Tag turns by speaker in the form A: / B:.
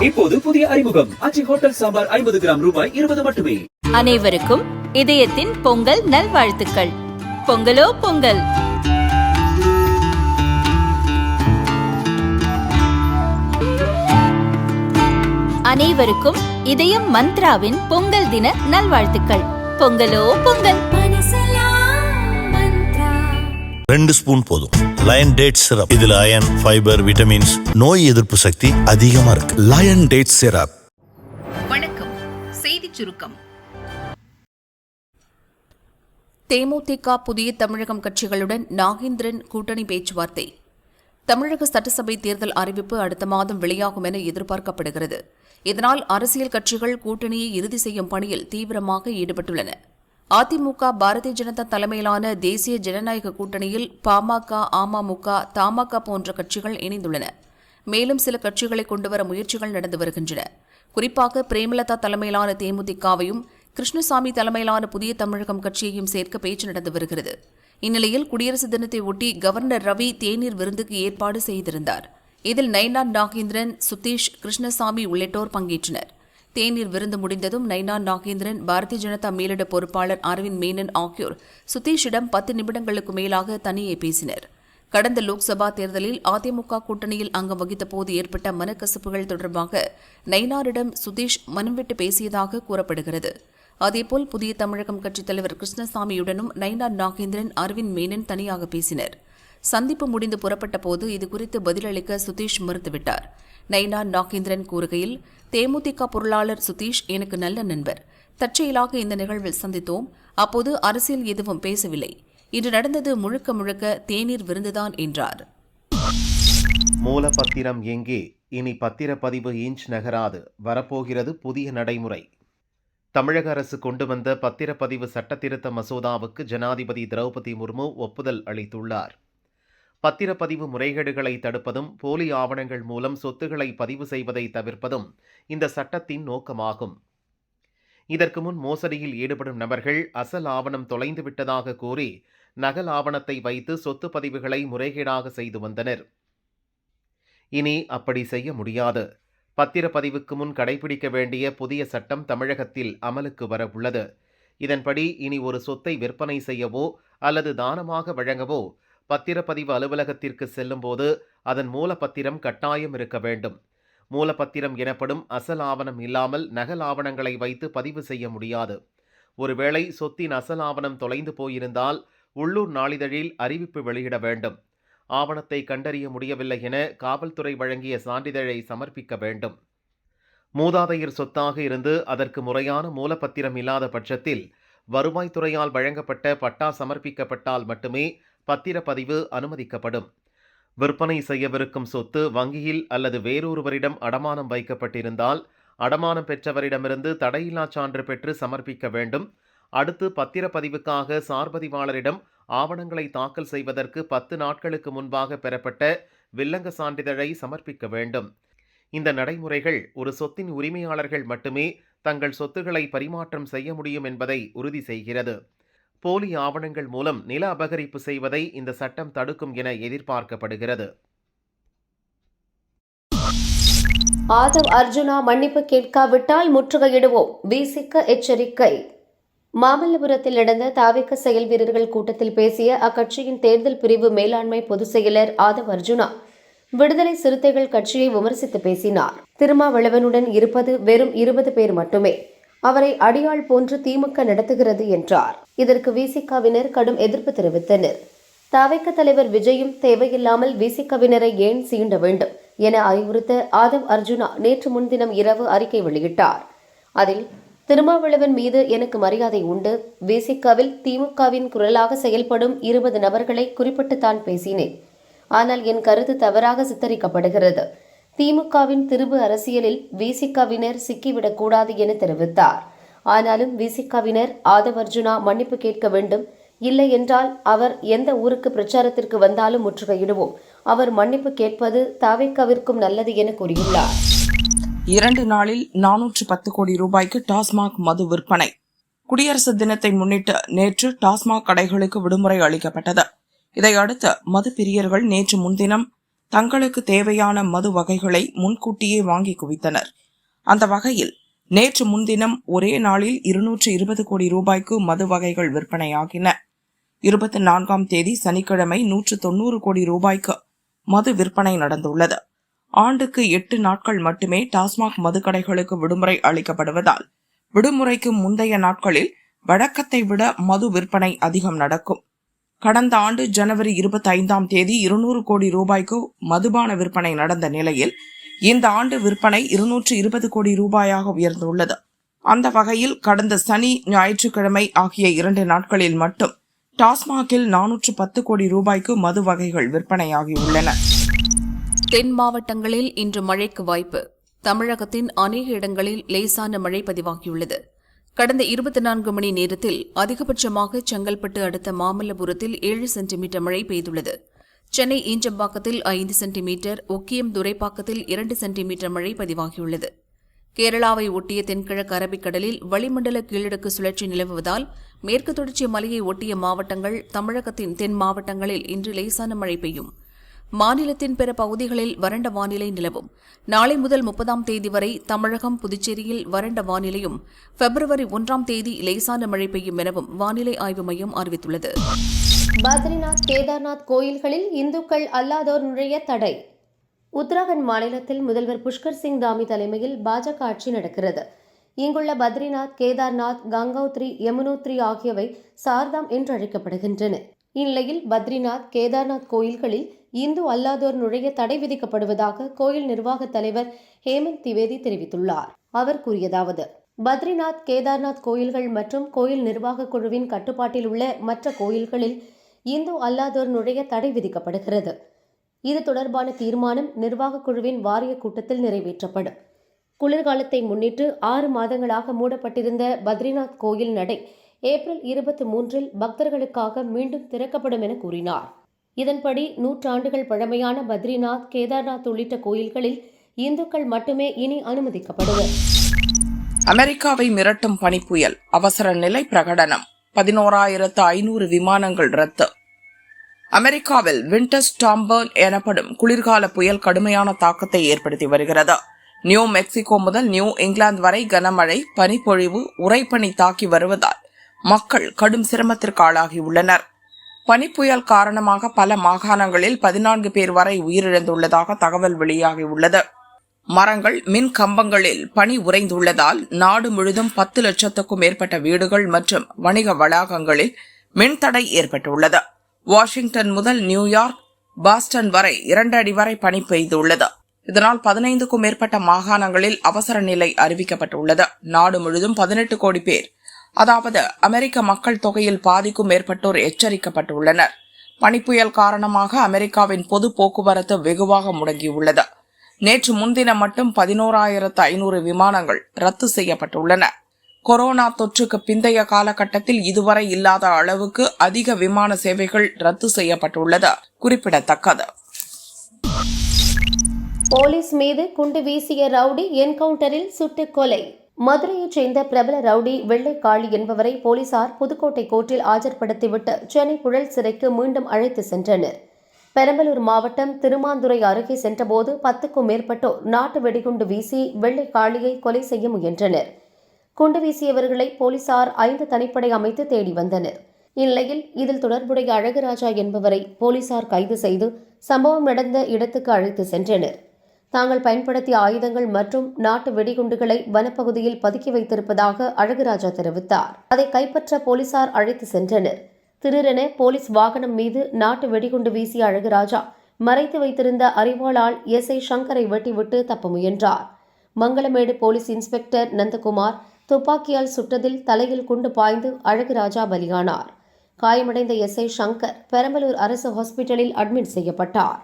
A: இப்போது புதிய அறிமுகம் அச்சி ஹோட்டல் சாம்பார் 50 கிராம் ரூபாய் 20 மட்டுமே.
B: அனைவருக்கும் இதயத்தின் பொங்கல் நல்வாழ்த்துக்கள். பொங்கலோ பொங்கல். அனைவருக்கும் இதயம் மந்த்ராவின் பொங்கல் தின நல்வாழ்த்துக்கள். பொங்கலோ பொங்கல்.
C: 2 ஸ்பூன் போதும். Lion date syrup. இதுல அயன், ஃபைபர், விட்டமின்ஸ், நோய் எதிர்ப்பு சக்தி அதிகமா இருக்கு. Lion date syrup.
D: வணக்கம். செய்திச் சுருக்கம்.
E: தேமுதிக புதிய தமிழகம் கட்சிகளுடன் நாகேந்திரன் கூட்டணி பேச்சுவார்த்தை. தமிழக சட்டசபை தேர்தல் அறிவிப்பு அடுத்த மாதம் வெளியாகும் என எதிர்பார்க்கப்படுகிறது. இதனால் அரசியல் கட்சிகள் கூட்டணியை இறுதி செய்யும் பணியில் தீவிரமாக ஈடுபட்டுள்ளன. அதிமுக, பாரதிய ஜனதா தலைமையிலான தேசிய ஜனநாயக கூட்டணியில் பாமக, அமமுக, தமாக போன்ற கட்சிகள் இணைந்துள்ளன. மேலும் சில கட்சிகளை கொண்டுவர முயற்சிகள் நடந்து வருகின்றன. குறிப்பாக பிரேமலதா தலைமையிலான தேமுதிகவையும் கிருஷ்ணசாமி தலைமையிலான புதிய தமிழகம் கட்சியையும் சேர்க்க பேச்சு நடந்து வருகிறது. இந்நிலையில் குடியரசு தினத்தை ஒட்டி கவர்னர் ரவி தேநீர் விருந்துக்கு ஏற்பாடு செய்திருந்தார். இதில் நயினார் நாகேந்திரன், சுதீஷ், கிருஷ்ணசாமி உள்ளிட்டோர் பங்கேற்றனர். தேநீர் விருந்து முடிந்ததும் நயினார் நாகேந்திரன், பாரதிய ஜனதா மேலிட பொறுப்பாளர் அரவிந்த் மேனன் ஆகியோர் சுதீஷிடம் 10 நிமிடங்களுக்கு மேலாக தனியே பேசினர். கடந்த லோக்சபா தேர்தலில் அதிமுக கூட்டணியில் அங்கம் வகித்த போது ஏற்பட்ட மனக்கசப்புகள் தொடர்பாக நயினாரிடம் சுதீஷ் மனம் விட்டு பேசியதாக கூறப்படுகிறது. அதேபோல் புதிய தமிழகம் கட்சித் தலைவர் கிருஷ்ணசாமியுடனும் நயினார் நாகேந்திரன், அரவிந்த் மேனன் தனியாக பேசினர். சந்திப்பு முடிந்து புறப்பட்ட போது இதுகுறித்து பதிலளிக்க சுதீஷ் மறுத்துவிட்டார். நயினார் நாகேந்திரன் கூறுகையில், தேமுதிக பொருளாளர் சுதீஷ் எனக்கு நல்ல நண்பர். தற்செயலாக இந்த நிகழ்வில் சந்தித்தோம். அப்போது அரசியல் எதுவும் பேசவில்லை. இன்று நடந்தது முழுக்க முழுக்க தேநீர் விருந்துதான் என்றார்.
F: மூலப்பத்திரம் எங்கே? இனி பத்திரப்பதிவு இன்ச் நகராது. வரப்போகிறது புதிய நடைமுறை. தமிழக அரசு கொண்டு வந்த பத்திரப்பதிவு சட்டத்திருத்த மசோதாவுக்கு ஜனாதிபதி திரௌபதி முர்மு ஒப்புதல் அளித்துள்ளார். பத்திரப்பதிவு முறைகேடுகளை தடுப்பதும் போலி ஆவணங்கள் மூலம் சொத்துக்களை பதிவு செய்வதை தவிர்ப்பதும் இந்த சட்டத்தின் நோக்கமாகும். இதற்கு முன் மோசடியில் ஈடுபடும் நபர்கள் அசல் ஆவணம் தொலைந்துவிட்டதாக கூறி நகல் ஆவணத்தை வைத்து சொத்து பதிவுகளை முறைகேடாக செய்து வந்தனர். இனி அப்படி செய்ய முடியாது. பத்திரப்பதிவுக்கு முன் கடைபிடிக்க வேண்டிய புதிய சட்டம் தமிழகத்தில் அமலுக்கு வர உள்ளது. இதன்படி இனி ஒரு சொத்தை விற்பனை செய்யவோ அல்லது தானமாக வழங்கவோ பத்திரப்பதிவு அலுவலகத்திற்கு செல்லும்போது அதன் மூலப்பத்திரம் கட்டாயம் இருக்க வேண்டும். மூலப்பத்திரம் எனப்படும் அசல் ஆவணம் இல்லாமல் நகல் ஆவணங்களை வைத்து பதிவு செய்ய முடியாது. ஒருவேளை சொத்தின் அசல் ஆவணம் தொலைந்து போயிருந்தால் உள்ளூர் நாளிதழில் அறிவிப்பு வெளியிட வேண்டும். ஆவணத்தை கண்டறிய முடியவில்லை என காவல்துறை வழங்கிய சான்றிதழை சமர்ப்பிக்க வேண்டும். மூதாதையர் சொத்தாக இருந்து அதற்கு முறையான மூலப்பத்திரம் இல்லாத பட்சத்தில் வருவாய்த்துறையால் வழங்கப்பட்ட பட்டா சமர்ப்பிக்கப்பட்டால் மட்டுமே பத்திரப்பதிவு அனுமதிக்கப்படும். விற்பனை செய்யவிருக்கும் சொத்து வங்கியில் அல்லது வேறொருவரிடம் அடமானம் வைக்கப்பட்டிருந்தால் அடமானம் பெற்றவரிடமிருந்து தடையில்லா சான்று பெற்று சமர்ப்பிக்க வேண்டும். அடுத்து பத்திரப்பதிவுக்காக சார்பதிவாளரிடம் ஆவணங்களை தாக்கல் செய்வதற்கு 10 நாட்களுக்கு முன்பாக பெறப்பட்ட வில்லங்க சான்றிதழை சமர்ப்பிக்க வேண்டும். இந்த நடைமுறைகள் ஒரு சொத்தின் உரிமையாளர்கள் மட்டுமே தங்கள் சொத்துக்களை பரிமாற்றம் செய்ய முடியும் என்பதை உறுதி செய்கிறது. போலி ஆவணங்கள் மூலம் நில அபகரிப்பு செய்வதை இந்த சட்டம் தடுக்கும் என எதிர்பார்க்கப்படுகிறது.
G: ஆதவ் அர்ஜுனா மன்னிப்பு கேட்காவிட்டால் முற்றுகையிடுவோம், விசிக எச்சரிக்கை. மாமல்லபுரத்தில் நடந்த தாவேக செயல் வீரர்கள் கூட்டத்தில் பேசிய அக்கட்சியின் தேர்தல் பிரிவு மேலாண்மை பொதுச் செயலர் ஆதவ் அர்ஜுனா விடுதலை சிறுத்தைகள் கட்சியை விமர்சித்து பேசினார். திருமாவளவனுடன் இருப்பது வெறும் 20 பேர் மட்டுமே. அவரை அடியாள் போன்று திமுக நடத்துகிறது என்றார். இதற்கு விசிகவினர் கடும் எதிர்ப்பு தெரிவித்தனர். தாவேக தலைவர் விஜயும் தேவையில்லாமல் விசிகவினரை ஏன் சீண்ட வேண்டும் என அறிவுறுத்த ஆதவ் அர்ஜுனா நேற்று முன்தினம் இரவு அறிக்கை வெளியிட்டார். அதில் திருமாவளவன் மீது எனக்கு மரியாதை உண்டு. விசிகவில் திமுகவின் குரலாக செயல்படும் 20 நபர்களை குறிப்பிட்டுத்தான் பேசினேன். ஆனால் என் கருத்து தவறாக சித்தரிக்கப்படுகிறது. திமுகவின் திரும்பு அரசியலில் விசிகவினர் சிக்கிவிடக்கூடாது என தெரிவித்தார். ஆனாலும் விசிகவினர் ஆதவ் அர்ஜுனா மன்னிப்பு கேட்க வேண்டும். இல்லை என்றால் அவர் எந்த ஊருக்கு பிரச்சாரத்திற்கு வந்தாலும் முற்றுகையிடுவோம். அவர் மன்னிப்பு கேட்பது தாவேகாவிற்கும் நல்லது என கூறியுள்ளார்.
H: 2 நாளில் 410 கோடி ரூபாய்க்கு டாஸ்மாக் மது விற்பனை. குடியரசு தினத்தை முன்னிட்டு நேற்று டாஸ்மாக் கடைகளுக்கு விடுமுறை அளிக்கப்பட்டது. இதையடுத்து மது பிரியர்கள் நேற்று முன்தினம் தங்களுக்கு தேவையான மது வகைகளை முன்கூட்டியே வாங்கி குவித்தனர். அந்த வகையில் நேற்று முன்தினம் ஒரே நாளில் 220 கோடி ரூபாய்க்கு மது வகைகள் விற்பனையாகின. 24ஆம் தேதி சனிக்கிழமை 190 கோடி ரூபாய்க்கு மது விற்பனை நடந்துள்ளது. ஆண்டுக்கு 8 நாட்கள் மட்டுமே டாஸ்மாக் மதுக்கடைகளுக்கு விடுமுறை அளிக்கப்படுவதால் விடுமுறைக்கு முந்தைய நாட்களில் வழக்கத்தை விட மது விற்பனை அதிகம் நடக்கும். கடந்த ஆண்டு ஜனவரி 25ஆம் தேதி 200 கோடி ரூபாய்க்கு மதுபான விற்பனை நடந்த நிலையில் இந்த ஆண்டு விற்பனை 220 கோடி ரூபாயாக உயர்ந்துள்ளது. அந்த வகையில் கடந்த சனி, ஞாயிற்றுக்கிழமை ஆகிய 2 நாட்களில் மட்டும் டாஸ்மாகில் 410 கோடி ரூபாய்க்கு மது வகைகள் விற்பனையாகியுள்ளன.
E: தென் மாவட்டங்களில் இன்று மழைக்கு வாய்ப்பு. தமிழகத்தின் அநேக இடங்களில் லேசான மழை பதிவாகியுள்ளது. கடந்த 24 மணி நேரத்தில் அதிகபட்சமாக செங்கல்பட்டு அடுத்த மாமல்லபுரத்தில் 7 சென்டிமீட்டர் மழை பெய்துள்ளது. சென்னை ஈஞ்சம்பாக்கத்தில் 5 சென்டிமீட்டர், ஒக்கியம் துரைப்பாக்கத்தில் 2 சென்டிமீட்டர் மழை பதிவாகியுள்ளது. கேரளாவை ஒட்டிய தென்கிழக்கு அரபிக்கடலில் வளிமண்டல கீழடுக்கு சுழற்சி நிலவுவதால் மேற்கு தொடர்ச்சி மலையை ஒட்டிய மாவட்டங்கள், தமிழகத்தின் தென் மாவட்டங்களில் இன்று லேசான மழை பெய்யும். மாநிலத்தின் பிற பகுதிகளில் வறண்ட வானிலை நிலவும். நாளை முதல் 30ஆம் தேதி வரை தமிழகம், புதுச்சேரியில் வறண்ட வானிலையும், பிப்ரவரி 1ஆம் தேதி லேசான மழை பெய்யும் எனவும் வானிலை ஆய்வு மையம் அறிவித்துள்ளது.
G: பத்ரிநாத், கேதார்நாத் கோயில்களில் இந்துக்கள் அல்லாதோர் நுழைய தடை. உத்தராகண்ட் மாநிலத்தில் முதல்வர் புஷ்கர் சிங் தாமி தலைமையில் பாஜக ஆட்சி நடக்கிறது. இங்குள்ள பத்ரிநாத், கேதார்நாத், கங்கோத்ரி, யமுனோத்ரி ஆகியவை சார்தாம் என்று அழைக்கப்படுகின்றன. இந்நிலையில் பத்ரிநாத், கேதார்நாத் கோயில்களில் இந்து அல்லாதோர் நுழைய தடை விதிக்கப்படுவதாக கோயில் நிர்வாக தலைவர் ஹேமந்த் திவேதி தெரிவித்துள்ளார். அவர் கூறியதாவது: பத்ரிநாத், கேதார்நாத் கோயில்கள் மற்றும் கோயில் நிர்வாக குழுவின் கட்டுப்பாட்டில் உள்ள மற்ற கோயில்களில் இந்து அல்லாதோர் நுழைய தடை விதிக்கப்படுகிறது. இது தொடர்பான தீர்மானம் நிர்வாக குழுவின் வாரிய கூட்டத்தில் நிறைவேற்றப்படும். குளிர்காலத்தை முன்னிட்டு 6 மாதங்களாக மூடப்பட்டிருந்த பத்ரிநாத் கோயில் நடை ஏப்ரல் 23இல் பக்தர்களுக்காக மீண்டும் திறக்கப்படும் என கூறினார். இதன்படி 100 ஆண்டுகள் பழமையான பத்ரிநாத், கேதார்நாத் உள்ளிட்ட கோயில்களில் இந்துக்கள் மட்டுமே இனி அனுமதிக்கப்படுவர்.
H: அமெரிக்காவை மிரட்டும் பனிப்புயல், அவசர நிலை பிரகடனம், 11,500 விமானங்கள் ரத்து. அமெரிக்காவில் வின்டர் ஸ்டார்ம் எனப்படும் குளிர்கால புயல் கடுமையான தாக்கத்தை ஏற்படுத்தி வருகிறது. நியூ மெக்சிகோ முதல் நியூ இங்கிலாந்து வரை கனமழை, பனிப்பொழிவு, உறைபனி தாக்கி வருவதால் மக்கள் கடும் சிரமத்திற்கு ஆளாகியுள்ளனர். பனிப்புயல் காரணமாக பல மாகாணங்களில் 14 பேர் வரை உயிரிழந்துள்ளதாக தகவல் வெளியாகியுள்ளது. மரங்கள், மின் கம்பங்களில் பனி உறைந்துள்ளதால் நாடு முழுதும் 10 லட்சத்துக்கும் மேற்பட்ட வீடுகள் மற்றும் வணிக வளாகங்களில் மின்தடை ஏற்பட்டுள்ளது. வாஷிங்டன் முதல் நியூயார்க், பாஸ்டன் வரை 2 அடி வரை பனி பெய்துள்ளது. இதனால் 15க்கும் மேற்பட்ட மாகாணங்களில் அவசர நிலை அறிவிக்கப்பட்டுள்ளது. நாடு முழுதும் 18 கோடி பேர், அதாவது அமெரிக்க மக்கள் தொகையில் பாதிக்கும் மேற்பட்டோர் எச்சரிக்கப்பட்டுள்ளனர். பனிப்புயல் காரணமாக அமெரிக்காவின் பொது போக்குவரத்து வெகுவாக முடங்கியுள்ளது. நேற்று முன்தினம் மட்டும் 11,500 விமானங்கள் ரத்து செய்யப்பட்டுள்ளன. கொரோனா தொற்றுக்கு பிந்தைய காலகட்டத்தில் இதுவரை இல்லாத அளவுக்கு அதிக விமான சேவைகள் ரத்து செய்யப்பட்டுள்ளது குறிப்பிடத்தக்கது.
G: போலீஸ் மீது குண்டு வீசிய ரவுடி என்கவுண்டரில் சுட்டுக் கொலை. மதுரையைச் சேர்ந்த பிரபல ரவுடி வெள்ளைக்காளி என்பவரை போலீசார் புதுக்கோட்டை கோர்ட்டில் ஆஜர்படுத்திவிட்டு சென்னை புழல் சிறைக்கு மீண்டும் அழைத்து சென்றனர். பெரம்பலூர் மாவட்டம் திருமாந்துறை அருகே சென்றபோது 10க்கும் மேற்பட்டோர் நாட்டு வெடிகுண்டு வீசி வெள்ளைக்காளியை கொலை செய்ய முயன்றனர். குண்டு வீசியவர்களை போலீசார் 5 தனிப்படை அமைத்து தேடி வந்தனர். இந்நிலையில் இதில் தொடர்புடைய அழகுராஜா என்பவரை போலீசார் கைது செய்து சம்பவம் நடந்த இடத்துக்கு அழைத்து சென்றனர். தாங்கள் பயன்படுத்திய ஆயுதங்கள் மற்றும் நாட்டு வெடிகுண்டுகளை வனப்பகுதியில் பதுக்கி வைத்திருப்பதாக அழகுராஜா தெரிவித்தார். அதை கைப்பற்ற போலீசார் அழைத்து சென்றனர். திடீரென போலீஸ் வாகனம் மீது நாட்டு வெடிகுண்டு வீசிய அழகுராஜா மறைத்து வைத்திருந்த அரிவாளால் எஸ்ஐ சங்கரை வெட்டிவிட்டு தப்ப முயன்றார். மங்களமேடு போலீஸ் இன்ஸ்பெக்டர் நந்தகுமார் துப்பாக்கியால் சுட்டதில் தலையில் குண்டு பாய்ந்து அழகுராஜா பலியானார். காயமடைந்த எஸ்ஐ சங்கர் பெரம்பலூர் அரசு ஹாஸ்பிட்டலில் அட்மிட் செய்யப்பட்டார்.